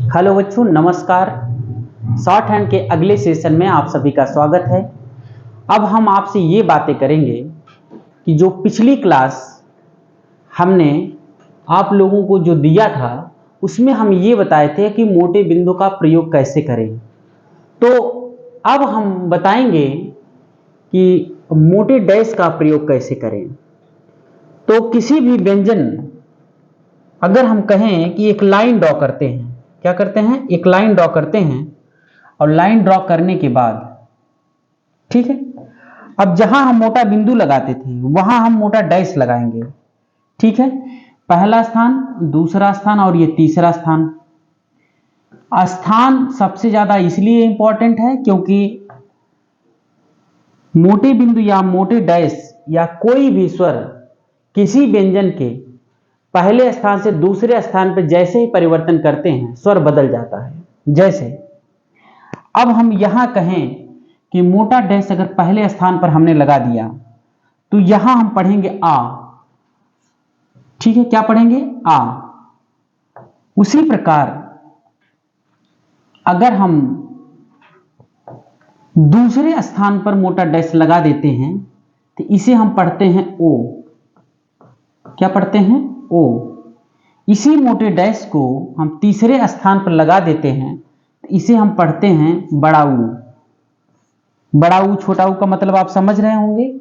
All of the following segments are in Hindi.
हेलो बच्चों, नमस्कार। शॉर्ट हैंड के अगले सेशन में आप सभी का स्वागत है। अब हम आपसे ये बातें करेंगे कि जो पिछली क्लास हमने आप लोगों को जो दिया था उसमें हम ये बताए थे कि मोटे बिंदु का प्रयोग कैसे करें। तो अब हम बताएंगे कि मोटे डैश का प्रयोग कैसे करें। तो किसी भी व्यंजन, अगर हम कहें कि एक लाइन ड्रॉ करते हैं, क्या करते हैं, एक लाइन ड्रॉ करते हैं और लाइन ड्रॉ करने के बाद, ठीक है, अब जहां हम मोटा बिंदु लगाते थे वहां हम मोटा डैश लगाएंगे। ठीक है, पहला स्थान, दूसरा स्थान और ये तीसरा स्थान। स्थान सबसे ज्यादा इसलिए इंपॉर्टेंट है क्योंकि मोटे बिंदु या मोटे डैश या कोई भी स्वर किसी व्यंजन के पहले स्थान से दूसरे स्थान पर जैसे ही परिवर्तन करते हैं स्वर बदल जाता है। जैसे अब हम यहां कहें कि मोटा डैश अगर पहले स्थान पर हमने लगा दिया तो यहां हम पढ़ेंगे आ। ठीक है, क्या पढ़ेंगे, आ। उसी प्रकार अगर हम दूसरे स्थान पर मोटा डैश लगा देते हैं तो इसे हम पढ़ते हैं ओ। क्या पढ़ते हैं, ओ। इसी मोटे डैश को हम तीसरे स्थान पर लगा देते हैं तो इसे हम पढ़ते हैं बड़ा ऊ। बड़ा ऊ छोटा ऊ का मतलब आप समझ रहे होंगे,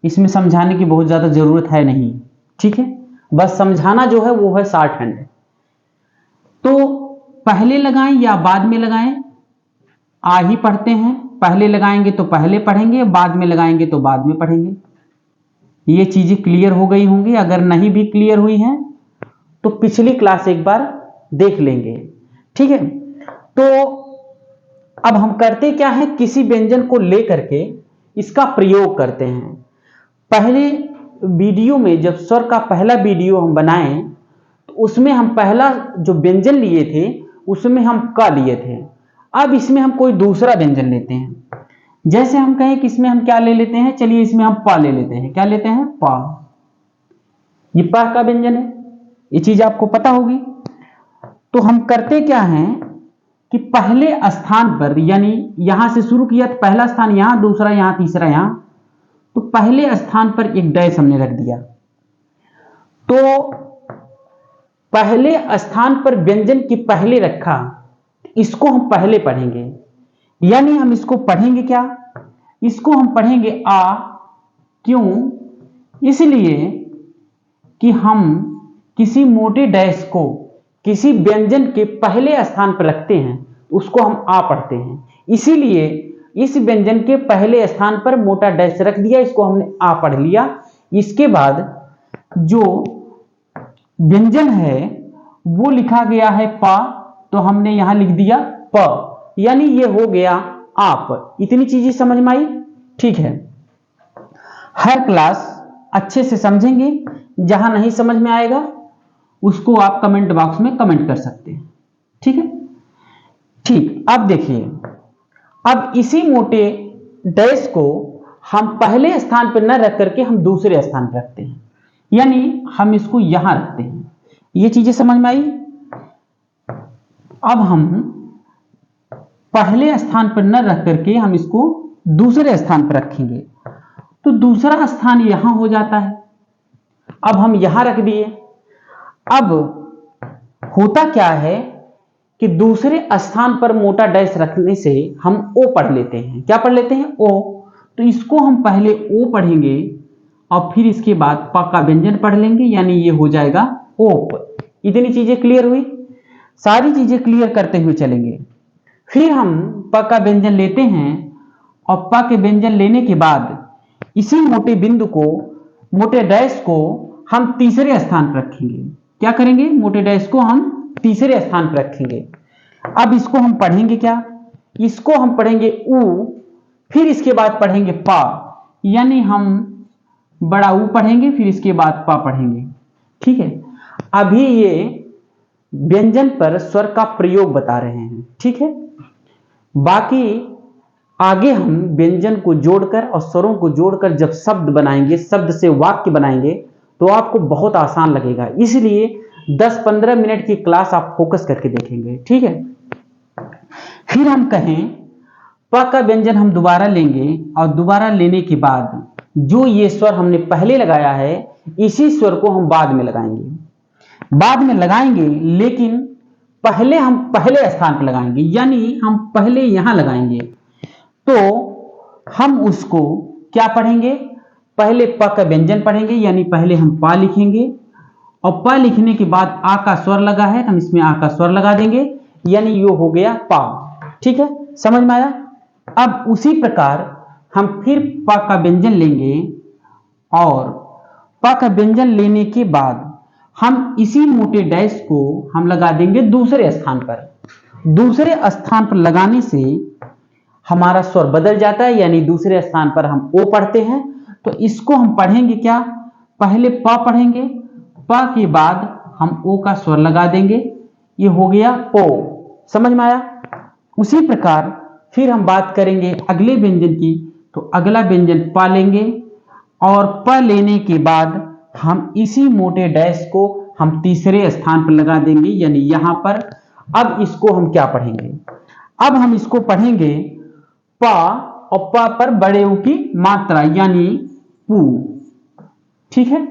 इसमें समझाने की बहुत ज्यादा जरूरत है नहीं। ठीक है, बस समझाना जो है वो है शॉर्ट हैंड। तो पहले लगाएं या बाद में लगाएं, आ ही पढ़ते हैं। पहले लगाएंगे तो पहले पढ़ेंगे, बाद में लगाएंगे तो बाद में पढ़ेंगे। ये चीजें क्लियर हो गई होंगी। अगर नहीं भी क्लियर हुई हैं तो पिछली क्लास एक बार देख लेंगे। ठीक है, तो अब हम करते क्या है, किसी व्यंजन को लेकर के इसका प्रयोग करते हैं। पहले वीडियो में जब स्वर का पहला वीडियो हम बनाए तो उसमें हम पहला जो व्यंजन लिए थे उसमें हम क लिए थे। अब इसमें हम कोई दूसरा व्यंजन लेते हैं। जैसे हम कहें कि इसमें हम क्या ले लेते हैं, चलिए इसमें हम पा ले लेते हैं। क्या लेते हैं, पा। ये पा का व्यंजन है, ये चीज आपको पता होगी। तो हम करते क्या हैं कि पहले स्थान पर, यानी यहां से शुरू किया तो पहला स्थान यहां, दूसरा यहां, तीसरा यहां, तो पहले स्थान पर एक डैश हमने रख दिया। तो पहले स्थान पर व्यंजन की पहले रखा, इसको हम पहले पढ़ेंगे। यानी हम इसको पढ़ेंगे क्या, इसको हम पढ़ेंगे आ। क्यों, इसलिए कि हम किसी मोटे डैश को किसी व्यंजन के पहले स्थान पर रखते हैं, उसको हम आ पढ़ते हैं। इसीलिए इस व्यंजन के पहले स्थान पर मोटा डैश रख दिया, इसको हमने आ पढ़ लिया। इसके बाद जो व्यंजन है वो लिखा गया है पा, तो हमने यहां लिख दिया प, यानी ये हो गया आप। इतनी चीजें समझ में आई। ठीक है, हर क्लास अच्छे से समझेंगे। जहां नहीं समझ में आएगा उसको आप कमेंट बॉक्स में कमेंट कर सकते हैं। ठीक है, ठीक। अब देखिए, अब इसी मोटे डैश को हम पहले स्थान पर न रख करके हम दूसरे स्थान पर रखते हैं, यानी हम इसको यहां रखते हैं। ये चीजें समझ में आई। अब हम पहले स्थान पर न रख करके हम इसको दूसरे स्थान पर रखेंगे, तो दूसरा स्थान यहां हो जाता है। अब हम यहां रख दिए। अब होता क्या है कि दूसरे स्थान पर मोटा डैश रखने से हम ओ पढ़ लेते हैं। क्या पढ़ लेते हैं, ओ। तो इसको हम पहले ओ पढ़ेंगे और फिर इसके बाद प का व्यंजन पढ़ लेंगे, यानी ये हो जाएगा ओप। इतनी चीजें क्लियर हुई। सारी चीजें क्लियर करते हुए चलेंगे। फिर हम प का व्यंजन लेते हैं और प के व्यंजन लेने के बाद इसी मोटे बिंदु को, मोटे डैश को हम तीसरे स्थान पर रखेंगे। क्या करेंगे, मोटे डैश को हम तीसरे स्थान पर रखेंगे। अब इसको हम पढ़ेंगे क्या, इसको हम पढ़ेंगे ऊ, फिर इसके बाद पढ़ेंगे पा, यानी हम बड़ा ऊ पढ़ेंगे, फिर इसके बाद पा पढ़ेंगे। ठीक है, अभी ये व्यंजन पर स्वर का प्रयोग बता रहे हैं। ठीक है, बाकी आगे हम व्यंजन को जोड़कर और स्वरों को जोड़कर जब शब्द बनाएंगे, शब्द से वाक्य बनाएंगे, तो आपको बहुत आसान लगेगा। इसलिए 10-15 मिनट की क्लास आप फोकस करके देखेंगे, ठीक है। फिर हम कहें प का व्यंजन हम दोबारा लेंगे और दोबारा लेने के बाद जो ये स्वर हमने पहले लगाया है इसी स्वर को हम बाद में लगाएंगे, लेकिन पहले हम पहले स्थान पर लगाएंगे, यानी हम पहले यहां लगाएंगे। तो हम उसको क्या पढ़ेंगे, पहले प का व्यंजन पढ़ेंगे, यानी पहले हम पा लिखेंगे और प लिखने के बाद आ का स्वर लगा है तो हम इसमें आ का स्वर लगा देंगे, यानी ये हो गया पा। ठीक है, समझ में आया। अब उसी प्रकार हम फिर प का व्यंजन लेंगे और प का व्यंजन लेने के बाद हम इसी मोटे डैश को हम लगा देंगे दूसरे स्थान पर। दूसरे स्थान पर लगाने से हमारा स्वर बदल जाता है, यानी दूसरे स्थान पर हम ओ पढ़ते हैं। तो इसको हम पढ़ेंगे क्या, पहले प पढ़ेंगे, प के बाद हम ओ का स्वर लगा देंगे, ये हो गया ओ। समझ में आया। उसी प्रकार फिर हम बात करेंगे अगले व्यंजन की। तो अगला व्यंजन प लेंगे और प लेने के बाद हम इसी मोटे डैश को हम तीसरे स्थान पर लगा देंगे, यानी यहां पर। अब इसको हम क्या पढ़ेंगे, अब हम इसको पढ़ेंगे प और प पर बड़े ऊ की मात्रा, यानी पू। ठीक है,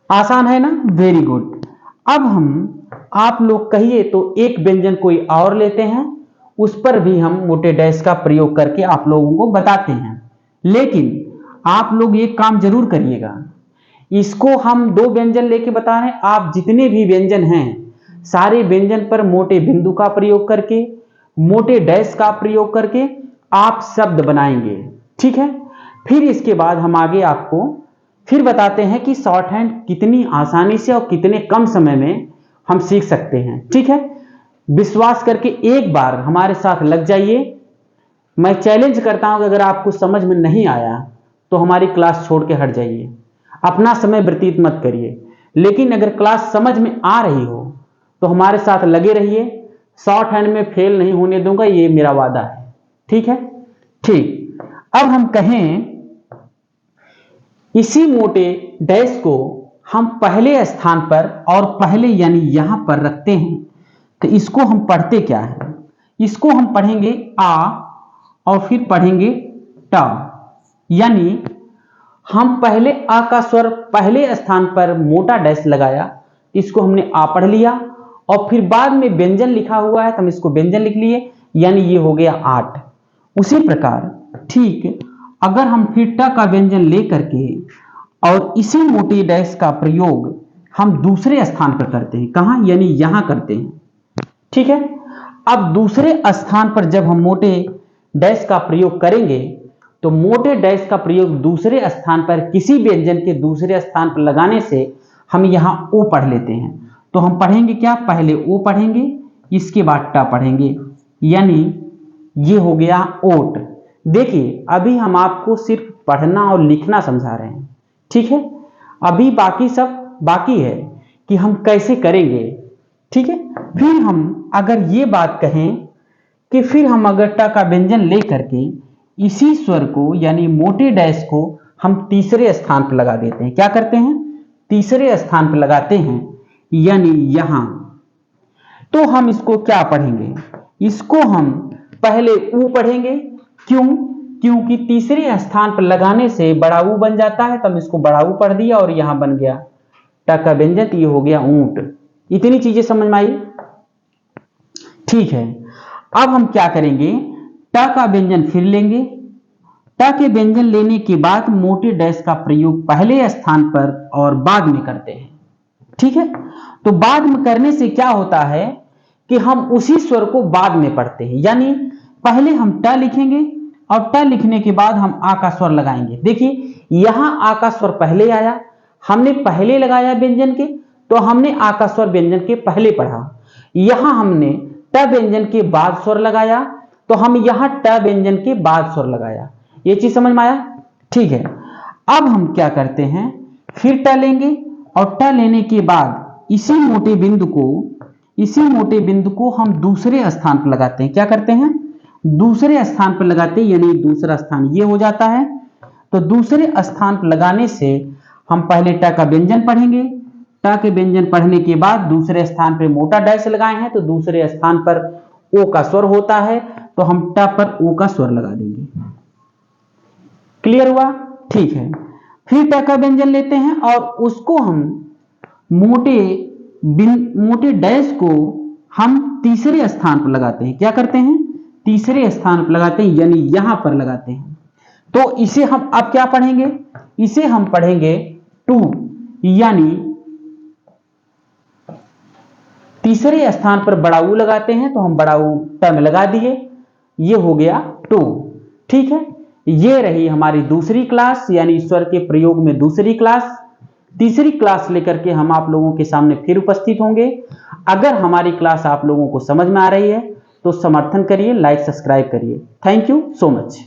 आसान है ना, वेरी गुड। अब हम आप लोग कहिए तो एक व्यंजन कोई और लेते हैं, उस पर भी हम मोटे डैश का प्रयोग करके आप लोगों को बताते हैं। लेकिन आप लोग एक काम जरूर करिएगा, इसको हम दो व्यंजन लेके बता रहे हैं, आप जितने भी व्यंजन हैं सारे व्यंजन पर मोटे बिंदु का प्रयोग करके, मोटे डैश का प्रयोग करके आप शब्द बनाएंगे। ठीक है, फिर इसके बाद हम आगे आपको फिर बताते हैं कि शॉर्ट हैंड कितनी आसानी से और कितने कम समय में हम सीख सकते हैं। ठीक है, विश्वास करके एक बार हमारे साथ लग जाइए। मैं चैलेंज करता हूं कि अगर आपको समझ में नहीं आया तो हमारी क्लास छोड़ के हट जाइए, अपना समय व्यतीत मत करिए। लेकिन अगर क्लास समझ में आ रही हो तो हमारे साथ लगे रहिए, शॉर्ट हैंड में फेल नहीं होने दूंगा, ये मेरा वादा है। ठीक है, ठीक। अब हम कहें इसी मोटे डैश को हम पहले स्थान पर और पहले यानी यहां पर रखते हैं, तो इसको हम पढ़ते क्या है, इसको हम पढ़ेंगे आ और फिर पढ़ेंगे टा। यानी हम पहले आ का स्वर पहले स्थान पर मोटा डैश लगाया, इसको हमने आ पढ़ लिया, और फिर बाद में व्यंजन लिखा हुआ है तो हम इसको व्यंजन लिख लिए, यानी ये हो गया 8। उसी प्रकार ठीक अगर हम फिर ट का व्यंजन ले करके और इसी मोटी डैश का प्रयोग हम दूसरे स्थान पर करते हैं, कहां, यानी यहां करते हैं। ठीक है, अब दूसरे स्थान पर जब हम मोटे डैश का प्रयोग करेंगे तो मोटे डैश का प्रयोग दूसरे स्थान पर किसी व्यंजन के दूसरे स्थान पर लगाने से हम यहां ओ पढ़ लेते हैं। तो हम पढ़ेंगे क्या, पहले ओ पढ़ेंगे, इसके बाद टा पढ़ेंगे, यानी ये हो गया ओट। देखिए अभी हम आपको सिर्फ पढ़ना और लिखना समझा रहे हैं। ठीक है, अभी बाकी सब बाकी है कि हम कैसे करेंगे। ठीक है, फिर हम अगर ये बात कहें कि फिर हम अगर ट का व्यंजन ले करके इसी स्वर को यानी मोटे डैश को हम तीसरे स्थान पर लगा देते हैं, क्या करते हैं, तीसरे स्थान पर लगाते हैं, यानी यहां। तो हम इसको क्या पढ़ेंगे, इसको हम पहले ऊ पढ़ेंगे। क्यों, क्योंकि तीसरे स्थान पर लगाने से बड़ा ऊ बन जाता है, तो हम इसको बड़ा ऊ पढ़ दिया और यहां बन गया ट का व्यंजन, तो ये हो गया ऊंट। इतनी चीजें समझ में आई। ठीक है, अब हम क्या करेंगे, ट का व्यंजन फिर लेंगे, ट के व्यंजन लेने के बाद मोटे डैश का प्रयोग पहले स्थान पर और बाद में करते हैं। ठीक है, तो बाद में करने से क्या होता है कि हम उसी स्वर को बाद में पढ़ते हैं, यानी पहले हम ट लिखेंगे और ट लिखने के बाद हम आ का स्वर लगाएंगे। देखिए यहां आ का स्वर पहले आया, हमने पहले लगाया व्यंजन के, तो हमने आ का स्वर व्यंजन के पहले पढ़ा। यहां हमने ट व्यंजन के बाद स्वर लगाया, तो हम यहां ट व्यंजन के बाद स्वर लगाया। ये चीज समझ में आया। ठीक है, अब हम क्या करते हैं, फिर ट लेंगे और ट लेने के बाद इसी मोटे बिंदु को हम दूसरे स्थान पर लगाते हैं। क्या करते हैं, दूसरे स्थान पर लगाते हैं, यानी दूसरा स्थान ये हो जाता है। तो दूसरे स्थान पर लगाने से हम पहले ट का व्यंजन पढ़ेंगे, ट के व्यंजन पढ़ने के बाद दूसरे स्थान पर मोटा डैश लगाए हैं तो दूसरे स्थान पर ओ का स्वर होता है, तो हम ट पर ओ का स्वर लगा देंगे। क्लियर हुआ? ठीक है। फिर ट का व्यंजन लेते हैं और उसको हम मोटे डैश को हम तीसरे स्थान पर लगाते हैं। क्या करते हैं? तीसरे स्थान पर लगाते हैं, यानी यहां पर लगाते हैं। तो इसे हम अब क्या पढ़ेंगे? इसे हम पढ़ेंगे टू, यानी तीसरे स्थान पर बड़ा ऊ लगाते हैं तो हम बड़ा ऊ ट में लगा दिए, ये हो गया टू। ठीक है, ये रही हमारी दूसरी क्लास, यानी स्वर के प्रयोग में दूसरी क्लास। तीसरी क्लास लेकर के हम आप लोगों के सामने फिर उपस्थित होंगे। अगर हमारी क्लास आप लोगों को समझ में आ रही है तो समर्थन करिए, लाइक सब्सक्राइब करिए। Thank you so much.